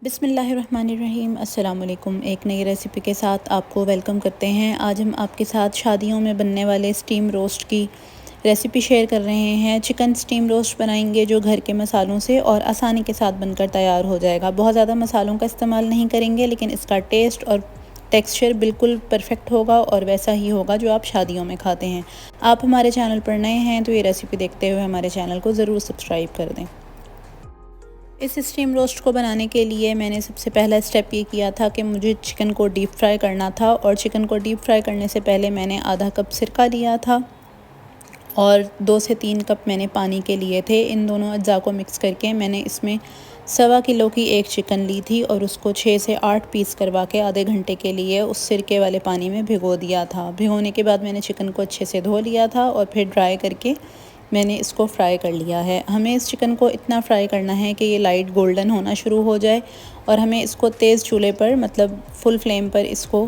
बिस्मिल्लाहिर्रहमानिर्रहीम। अस्सलाम वालेकुम। एक नई रेसिपी के साथ आपको वेलकम करते हैं। आज हम आपके साथ शादियों में बनने वाले स्टीम रोस्ट की रेसिपी शेयर कर रहे हैं। चिकन स्टीम रोस्ट बनाएंगे जो घर के मसालों से और आसानी के साथ बनकर तैयार हो जाएगा। बहुत ज़्यादा मसालों का इस्तेमाल नहीं करेंगे, लेकिन इसका टेस्ट और टेक्सचर बिल्कुल परफेक्ट होगा और वैसा ही होगा जो आप शादियों में खाते हैं। आप हमारे चैनल पर नए हैं तो ये रेसिपी देखते हुए हमारे चैनल को ज़रूर सब्सक्राइब कर दें। इस स्टीम रोस्ट को बनाने के लिए मैंने सबसे पहला स्टेप ये किया था कि मुझे चिकन को डीप फ्राई करना था, और चिकन को डीप फ्राई करने से पहले मैंने आधा कप सिरका लिया था और 2 से 3 कप मैंने पानी के लिए थे। इन दोनों अज्जा को मिक्स करके मैंने इसमें 1.25 किलो की एक चिकन ली थी और उसको 6 से 8 पीस करवा के आधे घंटे के लिए उस सिरके वाले पानी में भिगो दिया था। भिगोने के बाद मैंने चिकन को अच्छे से धो लिया था और फिर ड्राई करके मैंने इसको फ्राई कर लिया है। हमें इस चिकन को इतना फ्राई करना है कि ये लाइट गोल्डन होना शुरू हो जाए, और हमें इसको तेज़ चूल्हे पर मतलब फुल फ्लेम पर इसको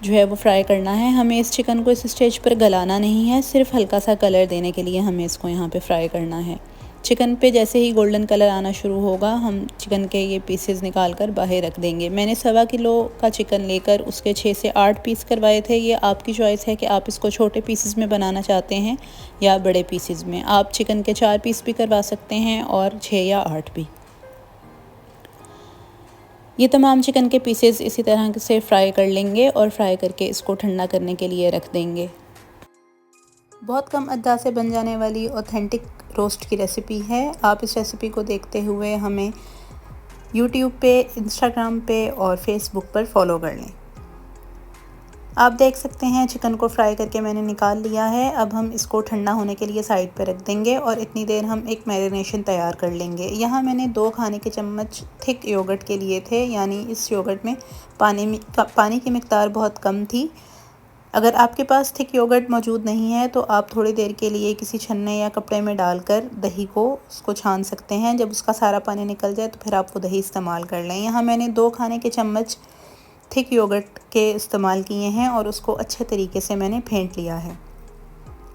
जो है वो फ्राई करना है। हमें इस चिकन को इस स्टेज पर गलाना नहीं है, सिर्फ हल्का सा कलर देने के लिए हमें इसको यहाँ पे फ्राई करना है। चिकन पे जैसे ही गोल्डन कलर आना शुरू होगा, हम चिकन के ये पीसेस निकाल कर बाहर रख देंगे। मैंने 1.25 किलो का चिकन लेकर उसके 6 से 8 पीस करवाए थे। ये आपकी चॉइस है कि आप इसको छोटे पीसेस में बनाना चाहते हैं या बड़े पीसेस में। आप चिकन के 4 पीस भी करवा सकते हैं और 6 या 8 भी। ये तमाम चिकन के पीसेस इसी तरह से फ्राई कर लेंगे और फ्राई करके इसको ठंडा करने के लिए रख देंगे। बहुत कम अज्जा से बन जाने वाली ऑथेंटिक रोस्ट की रेसिपी है। आप इस रेसिपी को देखते हुए हमें यूट्यूब पे, इंस्टाग्राम पे और फेसबुक पर फॉलो कर लें। आप देख सकते हैं चिकन को फ्राई करके मैंने निकाल लिया है। अब हम इसको ठंडा होने के लिए साइड पर रख देंगे और इतनी देर हम एक मैरिनेशन तैयार कर लेंगे। यहाँ मैंने 2 खाने के चम्मच थिक योगर्ट के लिए थे, यानी इस योगर्ट में पानी की मिकदार बहुत कम थी। अगर आपके पास थिक योगर्ट मौजूद नहीं है तो आप थोड़ी देर के लिए किसी छन्ने या कपड़े में डालकर दही को उसको छान सकते हैं। जब उसका सारा पानी निकल जाए तो फिर आप वो दही इस्तेमाल कर लें। यहाँ मैंने 2 खाने के चम्मच थिक योगर्ट के इस्तेमाल किए हैं और उसको अच्छे तरीके से मैंने फेंट लिया है।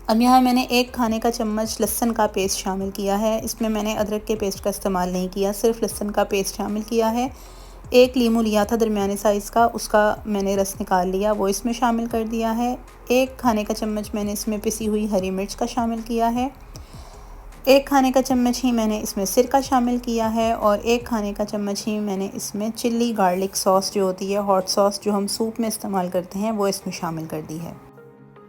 अब यहाँ मैंने 1 खाने का चम्मच लहसुन का पेस्ट शामिल किया है। इसमें मैंने अदरक के पेस्ट का इस्तेमाल नहीं किया, सिर्फ लहसुन का पेस्ट शामिल किया है। 1 लीमू लिया था दरमियाने साइज़ का, उसका मैंने रस निकाल लिया, वो इसमें शामिल कर दिया है। 1 खाने का चम्मच मैंने इसमें पिसी हुई हरी मिर्च का शामिल किया है। 1 खाने का चम्मच ही मैंने इसमें सिरका शामिल किया है और 1 खाने का चम्मच ही मैंने इसमें चिल्ली गार्लिक सॉस जो होती है, हॉट सॉस जो हम सूप में इस्तेमाल करते हैं, वो इसमें शामिल कर दी है।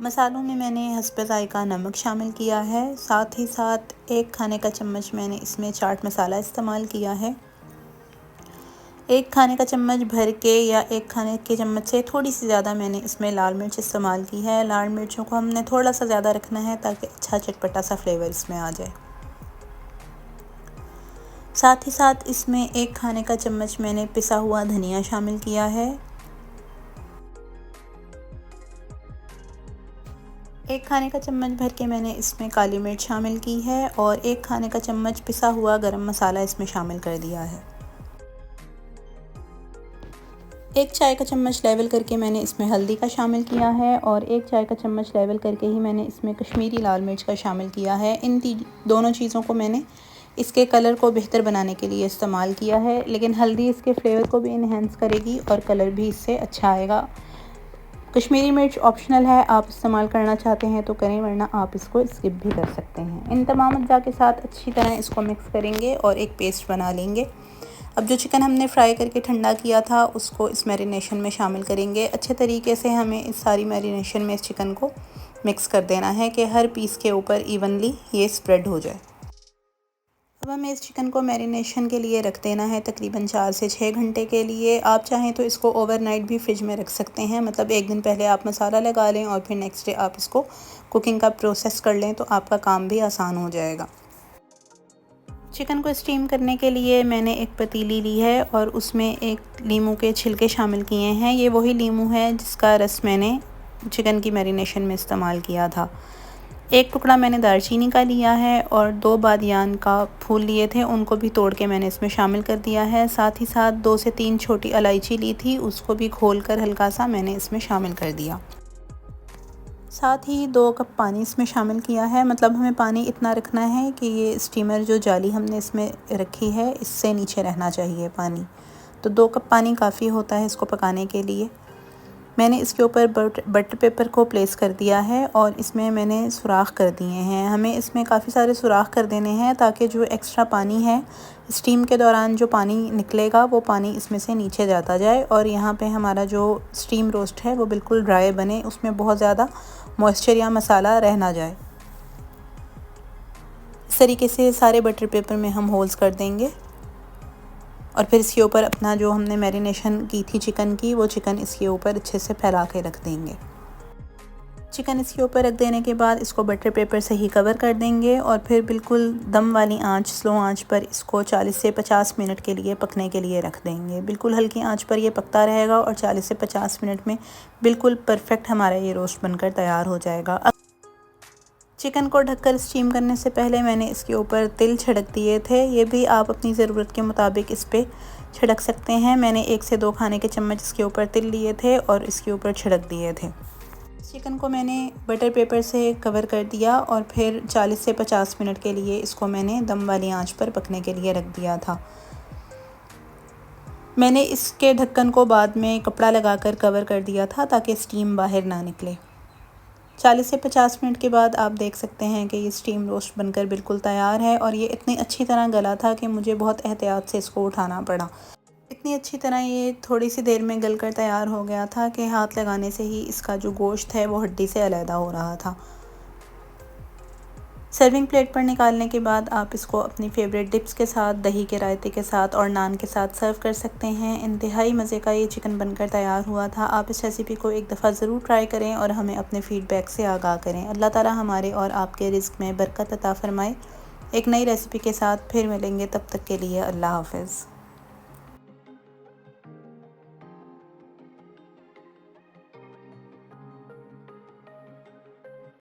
मसालों में मैंने हस्बे ज़ायक़ा नमक शामिल किया है। साथ ही साथ 1 खाने का चम्मच मैंने इसमें चाट मसाला इस्तेमाल किया है। 1 खाने का चम्मच भर के या 1 खाने के चम्मच से थोड़ी सी ज़्यादा मैंने इसमें लाल मिर्च इस्तेमाल की है। लाल मिर्चों को हमने थोड़ा सा ज़्यादा रखना है ताकि अच्छा चटपटा सा फ्लेवर इसमें आ जाए। साथ ही साथ इसमें 1 खाने का चम्मच मैंने पिसा हुआ धनिया शामिल किया है। 1 खाने का चम्मच भर के मैंने इसमें काली मिर्च शामिल की है और 1 खाने का चम्मच पिसा हुआ गरम मसाला इसमें शामिल कर दिया है। 1 चाय का चम्मच लेवल करके मैंने इसमें हल्दी का शामिल किया है और 1 चाय का चम्मच लेवल करके ही मैंने इसमें कश्मीरी लाल मिर्च का शामिल किया है। इन दोनों चीज़ों को मैंने इसके कलर को बेहतर बनाने के लिए इस्तेमाल किया है, लेकिन हल्दी इसके फ्लेवर को भी इन्हेंस करेगी और कलर भी इससे अच्छा आएगा। कश्मीरी मिर्च ऑप्शनल है, आप इस्तेमाल करना चाहते हैं तो करें, वरना आप इसको स्किप भी कर सकते हैं। इन तमाम अज्जा के साथ अच्छी तरह इसको मिक्स करेंगे और एक पेस्ट बना लेंगे। अब जो चिकन हमने फ्राई करके ठंडा किया था उसको इस मैरिनेशन में शामिल करेंगे। अच्छे तरीके से हमें इस सारी मैरिनेशन में इस चिकन को मिक्स कर देना है कि हर पीस के ऊपर इवनली ये स्प्रेड हो जाए। अब हमें इस चिकन को मैरिनेशन के लिए रख देना है तकरीबन 4 से 6 घंटे के लिए। आप चाहें तो इसको ओवरनाइट भी फ्रिज में रख सकते हैं, मतलब 1 दिन पहले आप मसाला लगा लें और फिर नेक्स्ट डे आप इसको कुकिंग का प्रोसेस कर लें तो आपका काम भी आसान हो जाएगा। चिकन को स्टीम करने के लिए मैंने एक पतीली ली है और उसमें 1 लीमू के छिलके शामिल किए हैं। ये वही लीमू है जिसका रस मैंने चिकन की मैरिनेशन में इस्तेमाल किया था। 1 टुकड़ा मैंने दालचीनी का लिया है और 2 बादियान का फूल लिए थे, उनको भी तोड़ के मैंने इसमें शामिल कर दिया है। साथ ही साथ 2 से 3 छोटी इलायची ली थी, उसको भी खोलकर हल्का सा मैंने इसमें शामिल कर दिया। साथ ही 2 कप पानी इसमें शामिल किया है, मतलब हमें पानी इतना रखना है कि ये स्टीमर जो जाली हमने इसमें रखी है इससे नीचे रहना चाहिए पानी। तो 2 कप पानी काफ़ी होता है इसको पकाने के लिए। मैंने इसके ऊपर बटर पेपर को प्लेस कर दिया है और इसमें मैंने सुराख कर दिए हैं। हमें इसमें काफ़ी सारे सुराख कर देने हैं ताकि जो एक्स्ट्रा पानी है, स्टीम के दौरान जो पानी निकलेगा वो पानी इसमें से नीचे जाता जाए और यहाँ पे हमारा जो स्टीम रोस्ट है वो बिल्कुल ड्राई बने, उसमें बहुत ज़्यादा मॉइस्चर या मसाला रह ना जाए। इस तरीके से सारे बटर पेपर में हम होल्स कर देंगे और फिर इसके ऊपर अपना जो हमने मैरिनेशन की थी चिकन की, वो चिकन इसके ऊपर अच्छे से फैला के रख देंगे। चिकन इसके ऊपर रख देने के बाद इसको बटर पेपर से ही कवर कर देंगे और फिर बिल्कुल दम वाली आंच, स्लो आंच पर इसको 40 से 50 मिनट के लिए पकने के लिए रख देंगे। बिल्कुल हल्की आंच पर ये पकता रहेगा और 40 से 50 मिनट में बिल्कुल परफेक्ट हमारा ये रोस्ट बनकर तैयार हो जाएगा। चिकन को ढककर स्टीम करने से पहले मैंने इसके ऊपर तिल छिड़क दिए थे। ये भी आप अपनी ज़रूरत के मुताबिक इस पर छिड़क सकते हैं। मैंने 1 से 2 खाने के चम्मच इसके ऊपर तिल लिए थे और इसके ऊपर छिड़क दिए थे। चिकन को मैंने बटर पेपर से कवर कर दिया और फिर 40 से 50 मिनट के लिए इसको मैंने दम वाली आंच पर पकने के लिए रख दिया था। मैंने इसके ढक्कन को बाद में कपड़ा लगाकर कवर कर दिया था ताकि स्टीम बाहर ना निकले। 40 से 50 मिनट के बाद आप देख सकते हैं कि ये स्टीम रोस्ट बनकर बिल्कुल तैयार है और ये इतनी अच्छी तरह गला था कि मुझे बहुत एहतियात से इसको उठाना पड़ा। इतनी अच्छी तरह ये थोड़ी सी देर में गलकर तैयार हो गया था कि हाथ लगाने से ही इसका जो गोश्त है वो हड्डी से अलहदा हो रहा था। सर्विंग प्लेट पर निकालने के बाद आप इसको अपनी फेवरेट डिप्स के साथ, दही के रायते के साथ और नान के साथ सर्व कर सकते हैं। इंतहाई मज़े का ये चिकन बनकर तैयार हुआ था। आप इस रेसिपी को एक दफ़ा ज़रूर ट्राई करें और हमें अपने फ़ीडबैक से आगाह करें। अल्लाह ताला हमारे और आपके रिज़्क़ में बरकत अता फ़रमाए। एक नई रेसिपी के साथ फिर मिलेंगे, तब तक के लिए अल्लाह हाफ़िज़।